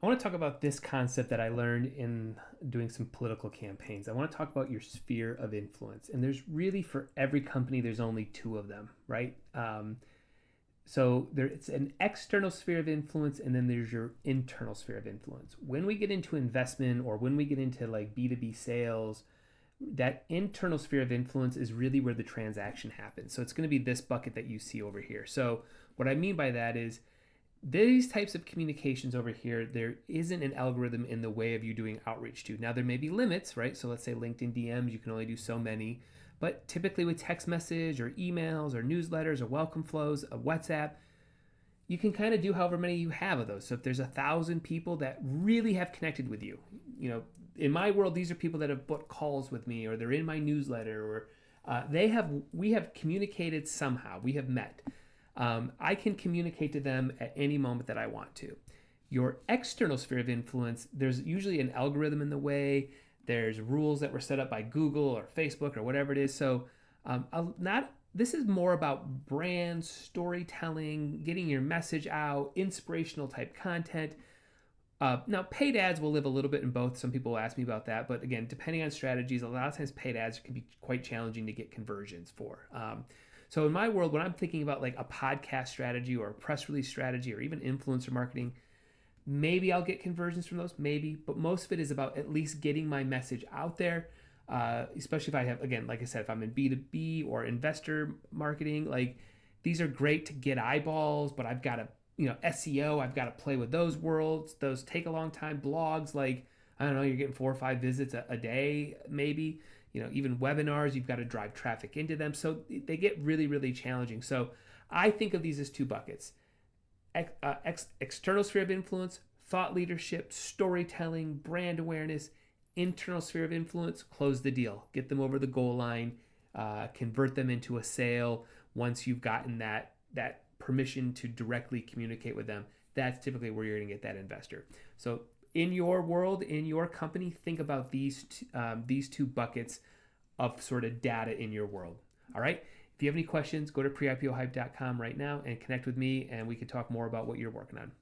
I want to talk about this concept that I learned in doing some political campaigns. I want to talk about your sphere of influence. And there's really, for every company, there's only two of them, right? So it's an external sphere of influence, and then there's your internal sphere of influence. When we get into investment or when we get into like B2B sales, that internal sphere of influence is really where the transaction happens. So it's going to be this bucket that you see over here. So what I mean by that is these types of communications over here, there isn't an algorithm in the way of you doing outreach to. Now, there may be limits, right? So let's say LinkedIn DMs, you can only do so many. But typically with text message or emails or newsletters or welcome flows, a WhatsApp, you can kind of do however many you have of those. So if there's 1,000 people that really have connected with you, in my world, these are people that have booked calls with me, or they're in my newsletter, or we have communicated somehow. We have met. I can communicate to them at any moment that I want to. Your external sphere of influence, there's usually an algorithm in the way. There's rules that were set up by Google or Facebook or whatever it is. So this is more about brand storytelling, getting your message out, inspirational type content. Now, paid ads will live a little bit in both. Some people will ask me about that. But again, depending on strategies, a lot of times paid ads can be quite challenging to get conversions for. So in my world, when I'm thinking about like a podcast strategy or a press release strategy or even influencer marketing, maybe I'll get conversions from those, maybe. But most of it is about at least getting my message out there. Especially if I have, again, like I said, if I'm in B2B or investor marketing, like these are great to get eyeballs, but I've got to, SEO, I've got to play with those worlds. Those take a long time. Blogs, like, I don't know, you're getting 4 or 5 visits a day, maybe. Even webinars, you've got to drive traffic into them. So they get really, really challenging. So I think of these as 2 buckets. External sphere of influence, thought leadership, storytelling, brand awareness. Internal sphere of influence, close the deal, get them over the goal line, convert them into a sale. Once you've gotten that permission to directly communicate with them, that's typically where you're going to get that investor. So in your world, in your company, think about these 2 buckets of sort of data in your world. All right. If you have any questions, go to pre-ipohype.com right now and connect with me, and we can talk more about what you're working on.